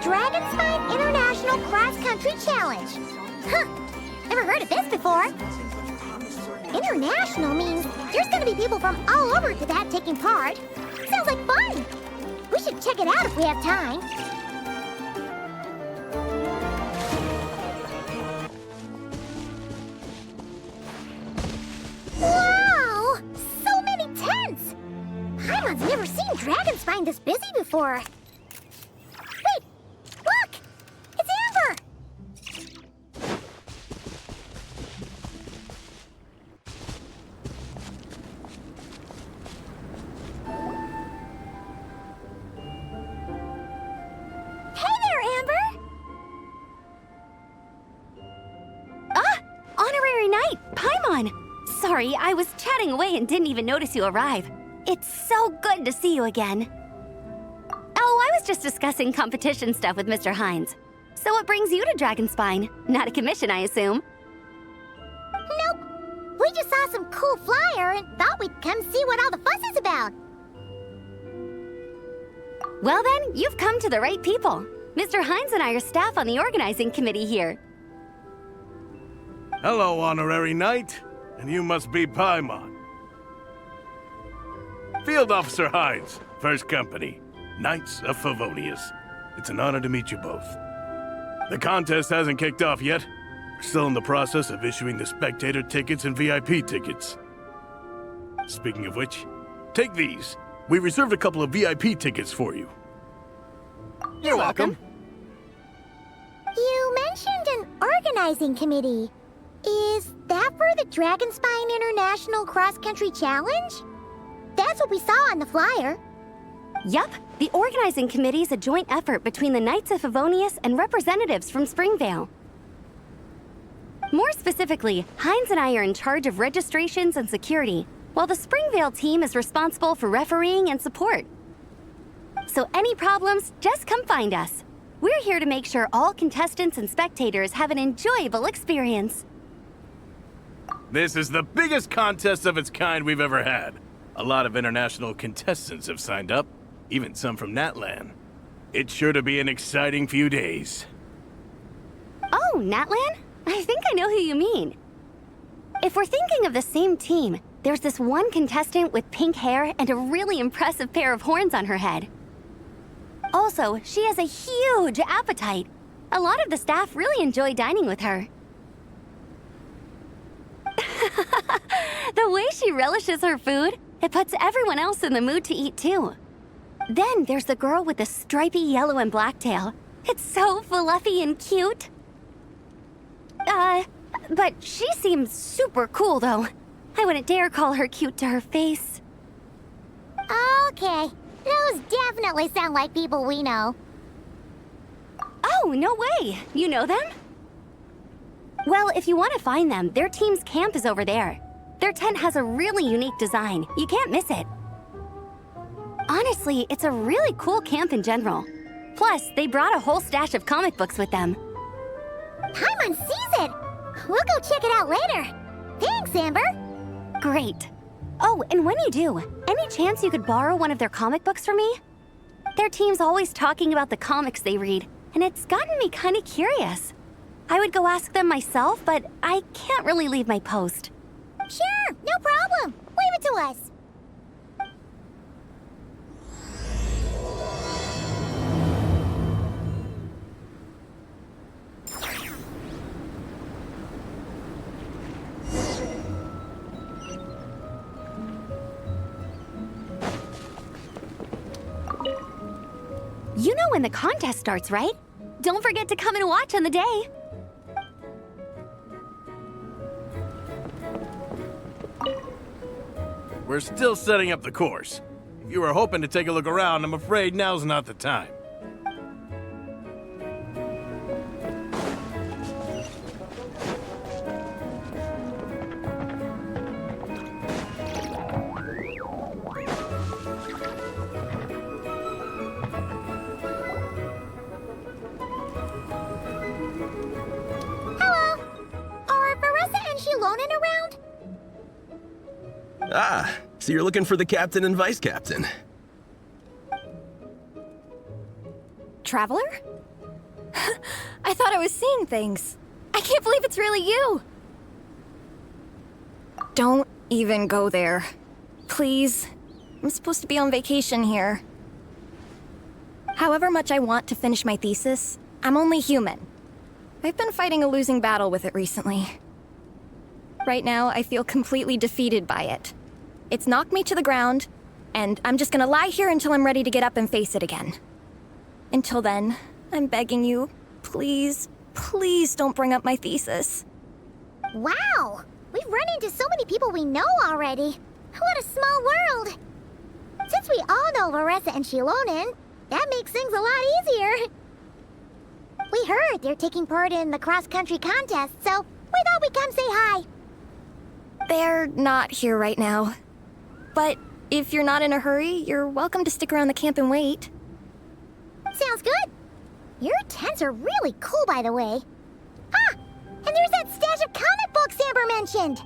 Dragon Spine International Cross Country Challenge. Huh, never heard of this before. International means there's gonna be people from all over Tibet taking part. Sounds like fun. We should check it out if we have time. Wow! So many tents! Paimon's never seen Dragon Spine this busy before. Wait! Look! It's Amber! Hey there, Amber! Ah! Honorary Knight, Paimon! Sorry, I was chatting away and didn't even notice you arrive. It's so good to see you again. Oh, I was just discussing competition stuff with Mr. Hines. So what brings you to Dragonspine? Not a commission, I assume? Nope. We just saw some cool flyer and thought we'd come see what all the fuss is about. Well then, you've come to the right people. Mr. Hines and I are staff on the organizing committee here. Hello, Honorary Knight. And you must be Paimon. Field Officer Hines, First Company, Knights of Favonius. It's an honor to meet you both. The contest hasn't kicked off yet. We're still in the process of issuing the spectator tickets and VIP tickets. Speaking of which, take these. We reserved a couple of VIP tickets for you. You're welcome. You mentioned an organizing committee. Is that for the Dragonspine International Cross Country Challenge? That's what we saw on the flyer. Yup, the organizing committee is a joint effort between the Knights of Favonius and representatives from Springvale. More specifically, Hines and I are in charge of registrations and security, while the Springvale team is responsible for refereeing and support. So any problems, just come find us. We're here to make sure all contestants and spectators have an enjoyable experience. This is the biggest contest of its kind we've ever had. A lot of international contestants have signed up, even some from Natlan. It's sure to be an exciting few days. Oh, Natlan? I think I know who you mean. If we're thinking of the same team, there's this one contestant with pink hair and a really impressive pair of horns on her head. Also, she has a huge appetite. A lot of the staff really enjoy dining with her. The way she relishes her food, it puts everyone else in the mood to eat too. Then there's the girl with the stripy yellow and black tail. It's so fluffy and cute. But she seems super cool though. I wouldn't dare call her cute to her face. Okay, those definitely sound like people we know. Oh, no way! You know them? Well, if you want to find them, their team's camp is over there. Their tent has a really unique design. You can't miss it. Honestly, it's a really cool camp in general. Plus, they brought a whole stash of comic books with them. Paimon sees it! We'll go check it out later. Thanks, Amber. Great. Oh, and when you do, any chance you could borrow one of their comic books from me? Their team's always talking about the comics they read, and it's gotten me kind of curious. I would go ask them myself, but I can't really leave my post. Sure, no problem. Leave it to us. You know when the contest starts, right? Don't forget to come and watch on the day. We're still setting up the course. If you were hoping to take a look around, I'm afraid now's not the time. Hello. Are Marissa and Shilonen around? Ah, so you're looking for the captain and vice captain. Traveler? I thought I was seeing things. I can't believe it's really you! Don't even go there. Please. I'm supposed to be on vacation here. However much I want to finish my thesis, I'm only human. I've been fighting a losing battle with it recently. Right now, I feel completely defeated by it. It's knocked me to the ground, and I'm just gonna lie here until I'm ready to get up and face it again. Until then, I'm begging you, please, please don't bring up my thesis. Wow! We've run into so many people we know already. What a small world! Since we all know Larissa and Shilonen, that makes things a lot easier. We heard they're taking part in the cross-country contest, so we thought we'd come say hi. They're not here right now. But if you're not in a hurry, you're welcome to stick around the camp and wait. Sounds good. Your tents are really cool, by the way. Ah! And there's that stash of comic books Amber mentioned!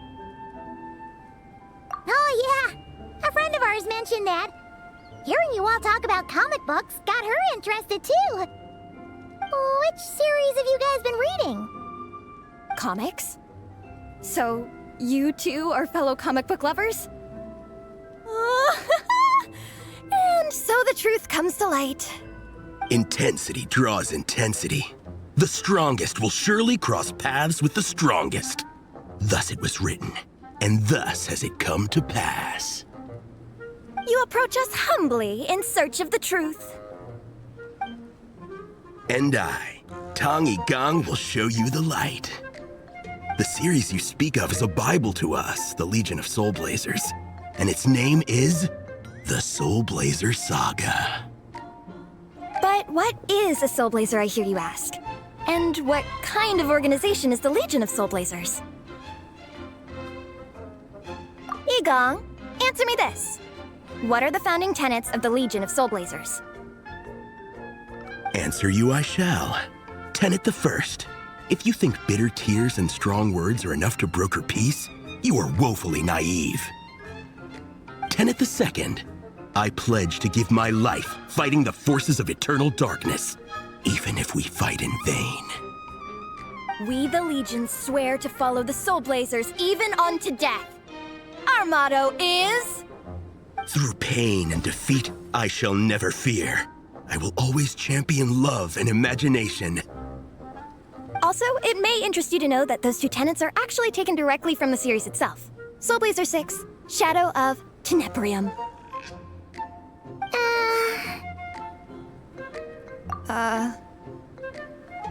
Oh yeah, a friend of ours mentioned that. Hearing you all talk about comic books got her interested too. Which series have you guys been reading? Comics? So, you two are fellow comic book lovers? And so the truth comes to light. Intensity draws intensity. The strongest will surely cross paths with the strongest. Thus it was written, and thus has it come to pass. You approach us humbly in search of the truth. And I, Tang Yigang, will show you the light. The series you speak of is a Bible to us, the Legion of Soul Blazers, and its name is the Soul Blazer Saga. But what is a Soul Blazer, I hear you ask? And what kind of organization is the Legion of Soul Blazers? Yigang, answer me this. What are the founding tenets of the Legion of Soul Blazers? Answer you I shall. Tenet the first. If you think bitter tears and strong words are enough to broker peace, you are woefully naive. Tenet the second. I pledge to give my life fighting the forces of eternal darkness, even if we fight in vain. We, the Legion, swear to follow the Soul Blazers even unto death. Our motto is... Through pain and defeat, I shall never fear. I will always champion love and imagination. Also, it may interest you to know that those two tenets are actually taken directly from the series itself. Soul Blazer 6, Shadow of Tenebrium.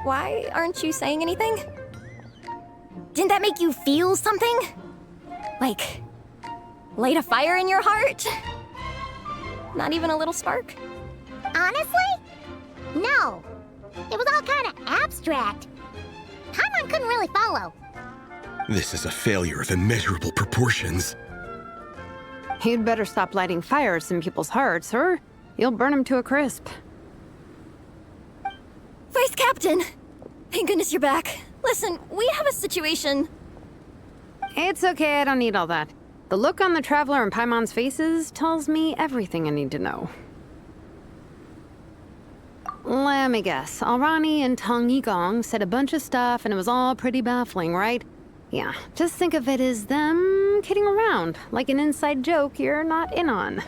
Why aren't you saying anything? Didn't that make you feel something? Like, light a fire in your heart? Not even a little spark? Honestly? No. It was all kind of abstract. Paimon couldn't really follow. This is a failure of immeasurable proportions. You'd better stop lighting fires in people's hearts, or you'll burn them to a crisp. Vice Captain! Thank goodness you're back. Listen, we have a situation. It's okay, I don't need all that. The look on the Traveler and Paimon's faces tells me everything I need to know. Let me guess. Alrani and Tang Yigang said a bunch of stuff and it was all pretty baffling, right? Yeah, just think of it as them kidding around, like an inside joke you're not in on.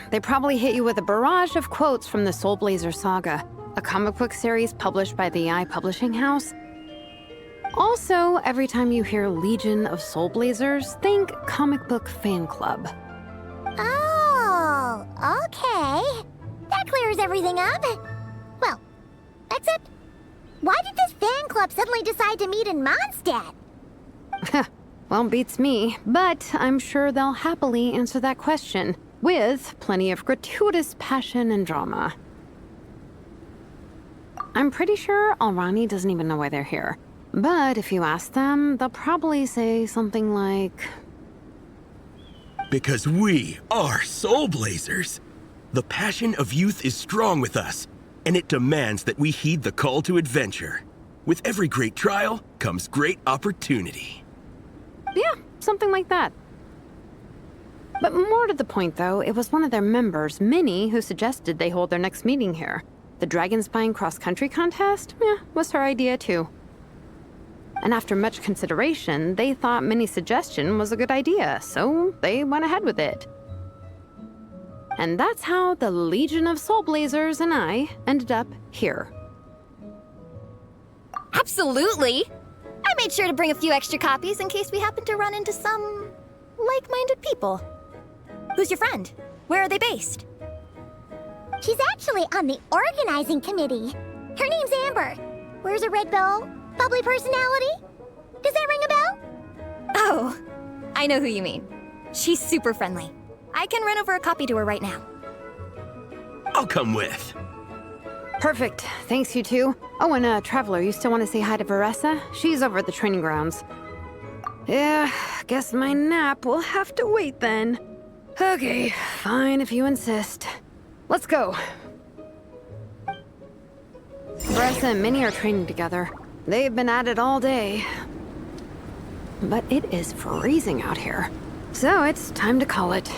They probably hit you with a barrage of quotes from the Soul Blazer Saga, a comic book series published by the AI Publishing House. Also, every time you hear Legion of Soul Blazers, think comic book fan club. Oh, okay. That clears everything up. Well, except, why did this fan club suddenly decide to meet in Mondstadt? Well, beats me, but I'm sure they'll happily answer that question, with plenty of gratuitous passion and drama. I'm pretty sure Alrani doesn't even know why they're here. But if you ask them, they'll probably say something like... Because we are Soul Blazers. The passion of youth is strong with us, and it demands that we heed the call to adventure. With every great trial comes great opportunity. Yeah, something like that. But more to the point, though, it was one of their members, Minnie, who suggested they hold their next meeting here. The Dragon Spine cross-country contest? Was her idea too. And after much consideration, they thought Minnie's suggestion was a good idea, so they went ahead with it. And that's how the Legion of Soul Blazers and I ended up here. Absolutely! I made sure to bring a few extra copies in case we happen to run into some like-minded people. Who's your friend? Where are they based? She's actually on the organizing committee. Her name's Amber. Wears a red bow. Bubbly personality. Does that ring a bell? Oh, I know who you mean. She's super friendly. I can run over a copy to her right now. I'll come with. Perfect. Thanks, you two. Oh, and Traveler, you still want to say hi to Varessa? She's over at the training grounds. Yeah, guess my nap will have to wait then. Okay, fine if you insist. Let's go. Varessa and Minnie are training together. They've been at it all day. But it is freezing out here. So it's time to call it.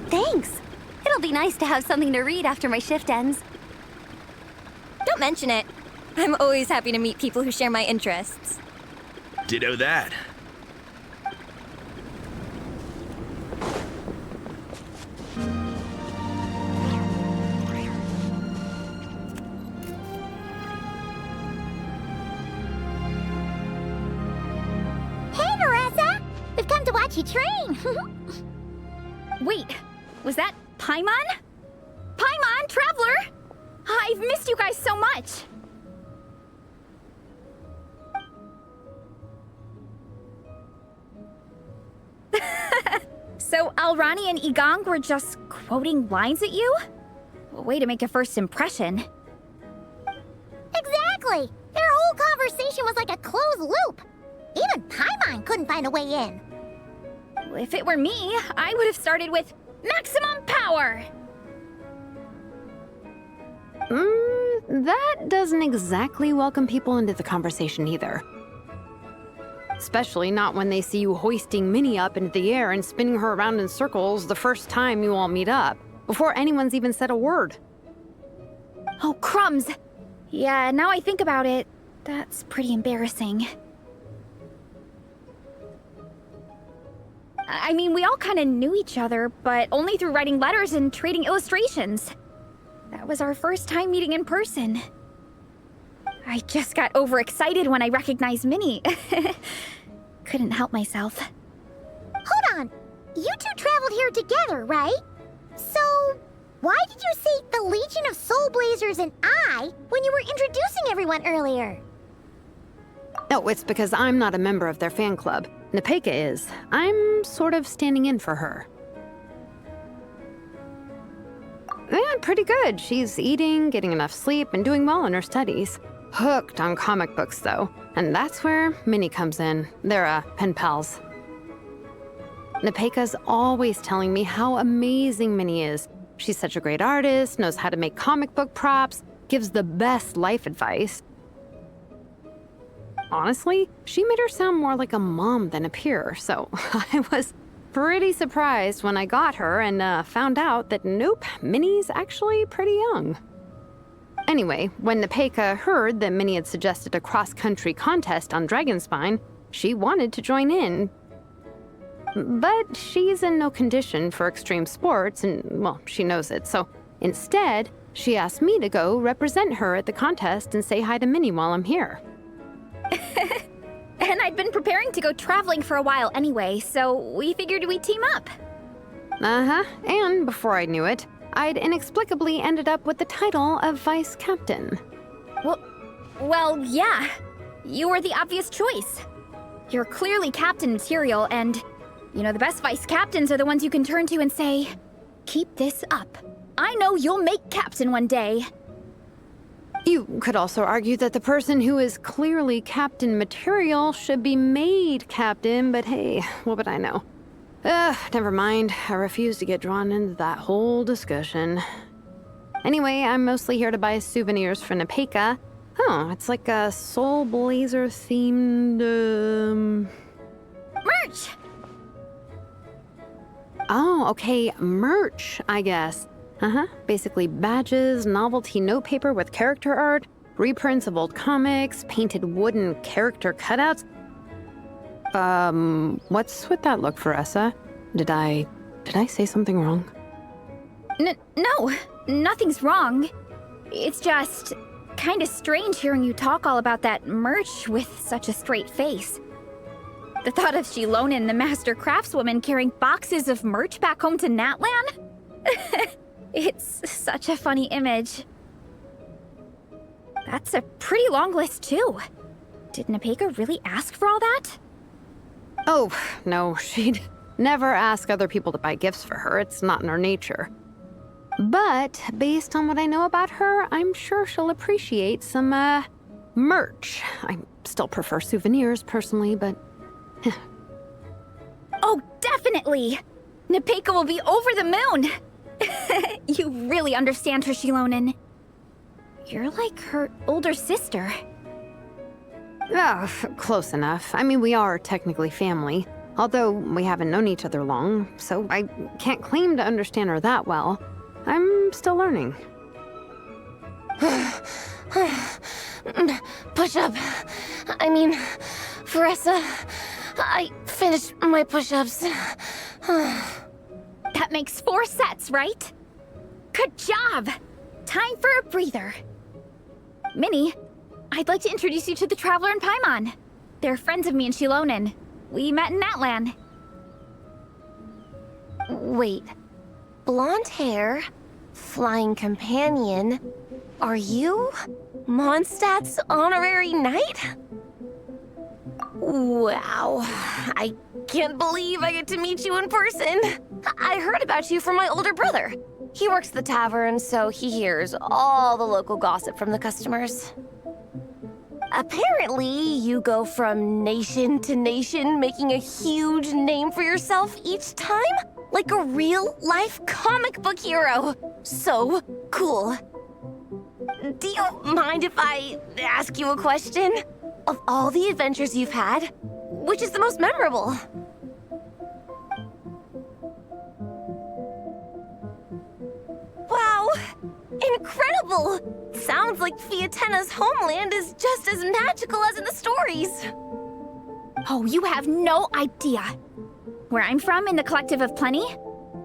Thanks. It'll be nice to have something to read after my shift ends. Don't mention it. I'm always happy to meet people who share my interests. Ditto that. Hey, Marissa! We've come to watch you train. Wait, was that Paimon? Paimon, Traveler! I've missed you guys so much! So Alrani and Igong were just quoting lines at you? Way to make a first impression. Exactly! Their whole conversation was like a closed loop. Even Paimon couldn't find a way in. If it were me, I would have started with maximum power! That doesn't exactly welcome people into the conversation either. Especially not when they see you hoisting Minnie up into the air and spinning her around in circles the first time you all meet up, before anyone's even said a word. Oh, crumbs! Yeah, now I think about it, that's pretty embarrassing. I mean, we all kind of knew each other, but only through writing letters and trading illustrations. That was our first time meeting in person. I just got overexcited when I recognized Minnie. Couldn't help myself. Hold on. You two traveled here together, right? So, why did you say the Legion of Soul Blazers and I when you were introducing everyone earlier? No, it's because I'm not a member of their fan club. Nepeka is. I'm sort of standing in for her. Yeah, pretty good. She's eating, getting enough sleep, and doing well in her studies. Hooked on comic books, though. And that's where Minnie comes in. They're, pen pals. Nepeka's always telling me how amazing Minnie is. She's such a great artist, knows how to make comic book props, gives the best life advice. Honestly, she made her sound more like a mom than a peer, so I was pretty surprised when I got her and found out that nope, Minnie's actually pretty young. Anyway, when Nepeka heard that Minnie had suggested a cross-country contest on Dragonspine, she wanted to join in. But she's in no condition for extreme sports, and, well, she knows it, so instead, she asked me to go represent her at the contest and say hi to Minnie while I'm here. And I'd been preparing to go traveling for a while anyway, so we figured we'd team up. Uh-huh, and before I knew it, I'd inexplicably ended up with the title of Vice Captain. Well, yeah. You were the obvious choice. You're clearly captain material, and, you know, the best vice captains are the ones you can turn to and say, keep this up. I know you'll make captain one day. You could also argue that the person who is clearly captain material should be made captain, but hey, what would I know? Never mind. I refuse to get drawn into that whole discussion. Anyway, I'm mostly here to buy souvenirs for Nepeka, Oh, it's like a Soul Blazer themed, Merch! Oh, okay, merch, I guess. Basically badges, novelty notepaper with character art, reprints of old comics, painted wooden character cutouts. What's with that look, Veressa? Did I say something wrong? No, nothing's wrong. It's just kind of strange hearing you talk all about that merch with such a straight face. The thought of Shilonen, the master craftswoman, carrying boxes of merch back home to Natlan? It's such a funny image. That's a pretty long list, too. Did Nepeka really ask for all that? Oh, no, she'd never ask other people to buy gifts for her. It's not in her nature. But based on what I know about her, I'm sure she'll appreciate some, merch. I still prefer souvenirs, personally, but... Oh, definitely! Nepeka will be over the moon! You really understand her, Shilonen. You're like her older sister. Oh, close enough. I mean, we are technically family, although we haven't known each other long, so I can't claim to understand her that well. I'm still learning. Push-up. I mean, Veressa, I finished my push-ups. That makes 4 sets, right? Good job! Time for a breather. Minnie, I'd like to introduce you to the Traveler and Paimon. They're friends of me and Shilonen. We met in Natlan. Wait. Blonde hair, flying companion. Are you Mondstadt's honorary knight? Wow. I can't believe I get to meet you in person. I heard about you from my older brother. He works at the tavern, so he hears all the local gossip from the customers. Apparently, you go from nation to nation, making a huge name for yourself each time? Like a real-life comic book hero. So cool. Do you mind if I ask you a question? Of all the adventures you've had, which is the most memorable? Wow! Incredible! Sounds like Fiatenna's homeland is just as magical as in the stories. Oh, you have no idea. Where I'm from, in the Collective of Plenty,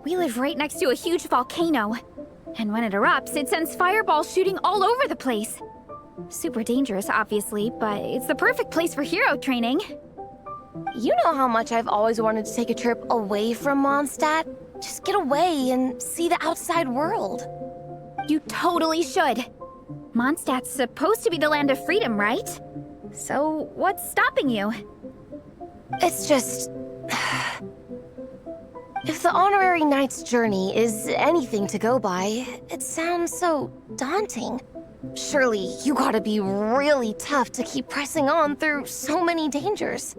we live right next to a huge volcano. And when it erupts, it sends fireballs shooting all over the place. Super dangerous, obviously, but it's the perfect place for hero training. You know how much I've always wanted to take a trip away from Mondstadt? Just get away and see the outside world. You totally should. Mondstadt's supposed to be the land of freedom, right? So what's stopping you? It's just... If the honorary knight's journey is anything to go by, it sounds so daunting. Surely you gotta be really tough to keep pressing on through so many dangers.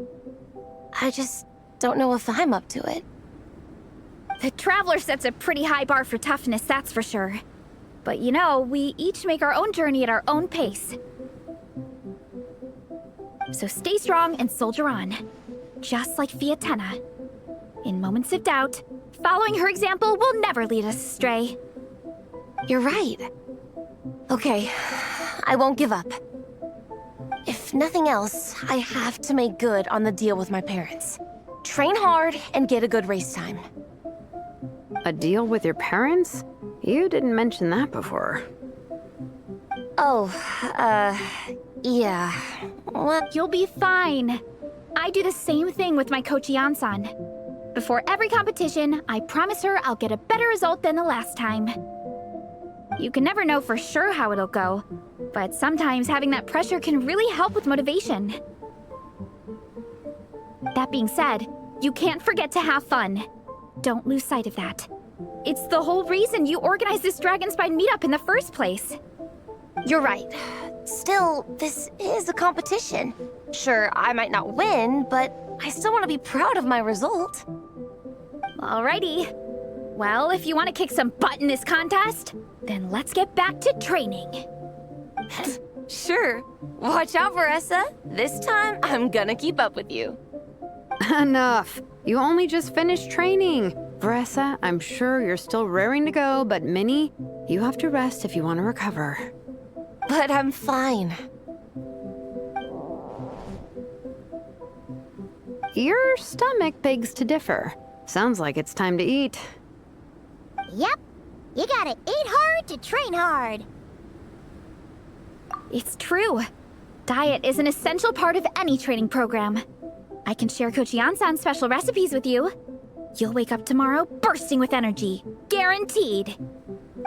I just don't know if I'm up to it. The Traveler sets a pretty high bar for toughness, that's for sure. But you know, we each make our own journey at our own pace. So stay strong and soldier on. Just like Fiatenna. In moments of doubt, following her example will never lead us astray. You're right. Okay, I won't give up. If nothing else, I have to make good on the deal with my parents. Train hard and get a good race time. A deal with your parents? You didn't mention that before. Oh, yeah. What? You'll be fine. I do the same thing with my coach Yan-san. Before every competition, I promise her I'll get a better result than the last time. You can never know for sure how it'll go, but sometimes having that pressure can really help with motivation. That being said, you can't forget to have fun. Don't lose sight of that. It's the whole reason you organized this Dragonspine meetup in the first place. You're right. Still, this is a competition. Sure, I might not win, but I still want to be proud of my result. Alrighty. Well, if you want to kick some butt in this contest, then let's get back to training. Sure. Watch out, Veressa. This time, I'm gonna keep up with you. Enough. You only just finished training. Veressa, I'm sure you're still raring to go, but Minnie, you have to rest if you want to recover. But I'm fine. Your stomach begs to differ. Sounds like it's time to eat. Yep. You gotta eat hard to train hard. It's true. Diet is an essential part of any training program. I can share Coach Yansan's special recipes with you. You'll wake up tomorrow bursting with energy. Guaranteed.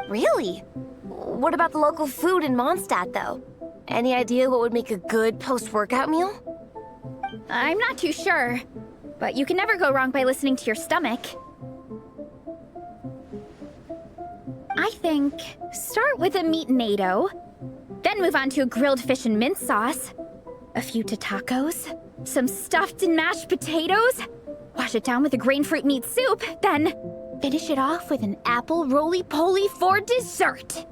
Really? What about the local food in Mondstadt, though? Any idea what would make a good post-workout meal? I'm not too sure, but you can never go wrong by listening to your stomach. I think start with a meat natto, then move on to a grilled fish and mint sauce, a few tacos, some stuffed and mashed potatoes, wash it down with a grain fruit meat soup, then finish it off with an apple roly-poly for dessert.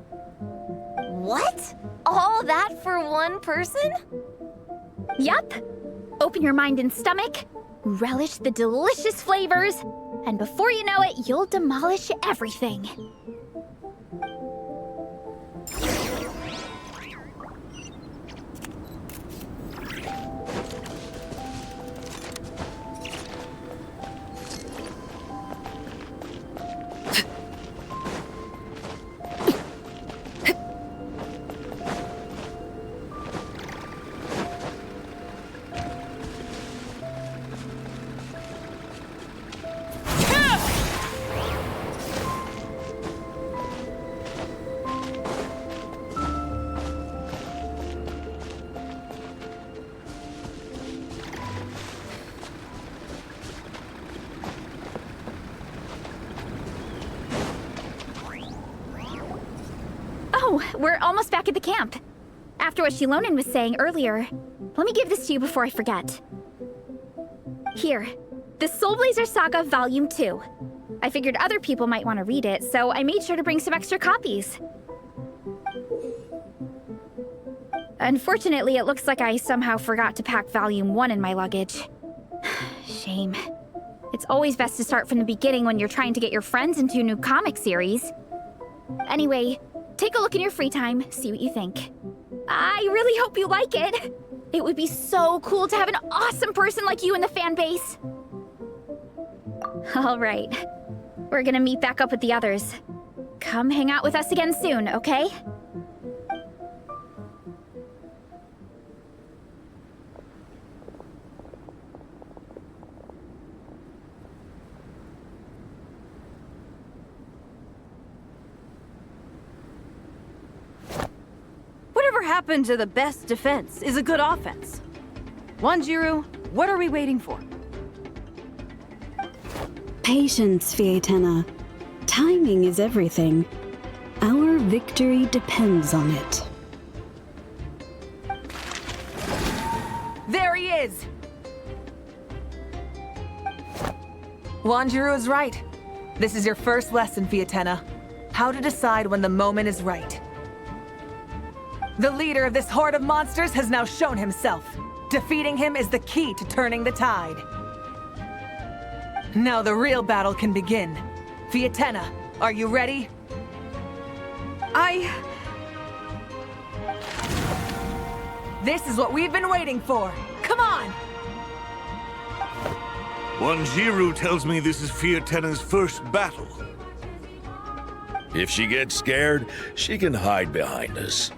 What? All that for one person? Yup. Open your mind and stomach, relish the delicious flavors, and before you know it, you'll demolish everything. Oh, we're almost back at the camp. After what Shilonen was saying earlier, let me give this to you before I forget. Here, the Soul Blazer Saga Volume 2. I figured other people might want to read it, so I made sure to bring some extra copies. Unfortunately, it looks like I somehow forgot to pack Volume 1 in my luggage. Shame. It's always best to start from the beginning when you're trying to get your friends into a new comic series. Anyway, take a look in your free time, see what you think. I really hope you like it. It would be so cool to have an awesome person like you in the fan base. All right. We're gonna meet back up with the others. Come hang out with us again soon, okay? Whatever happened to the best defense is a good offense? Wanjiru, what are we waiting for? Patience, Fietena. Timing is everything. Our victory depends on it. There he is! Wanjiru is right. This is your first lesson, Fietena. How to decide when the moment is right. The leader of this horde of monsters has now shown himself. Defeating him is the key to turning the tide. Now the real battle can begin. Fietena, are you ready? This is what we've been waiting for. Come on! Wanjiru tells me this is Fietena's first battle. If she gets scared, she can hide behind us.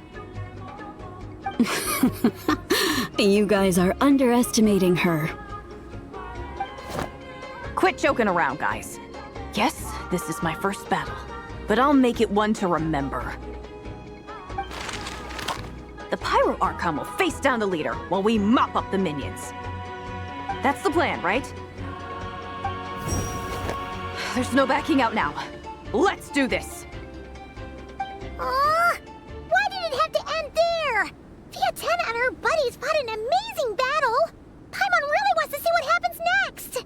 You guys are underestimating her. Quit joking around, guys. Yes, this is my first battle, but I'll make it one to remember. The Pyro Archon will face down the leader while we mop up the minions. That's the plan, right? There's no backing out now. Let's do this! Aw! Why did it have to end there? Fietena and her buddies fought an amazing battle! Paimon really wants to see what happens next!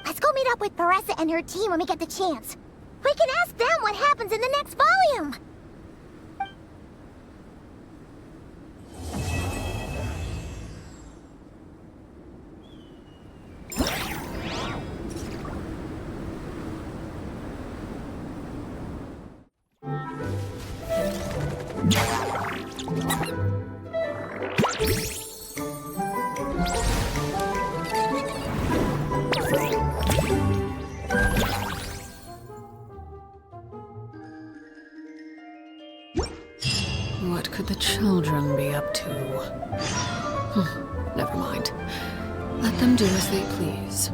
Let's go meet up with Veressa and her team when we get the chance. We can ask them what happens in the next volume! could the children be up to? Never mind. Let them do as they please.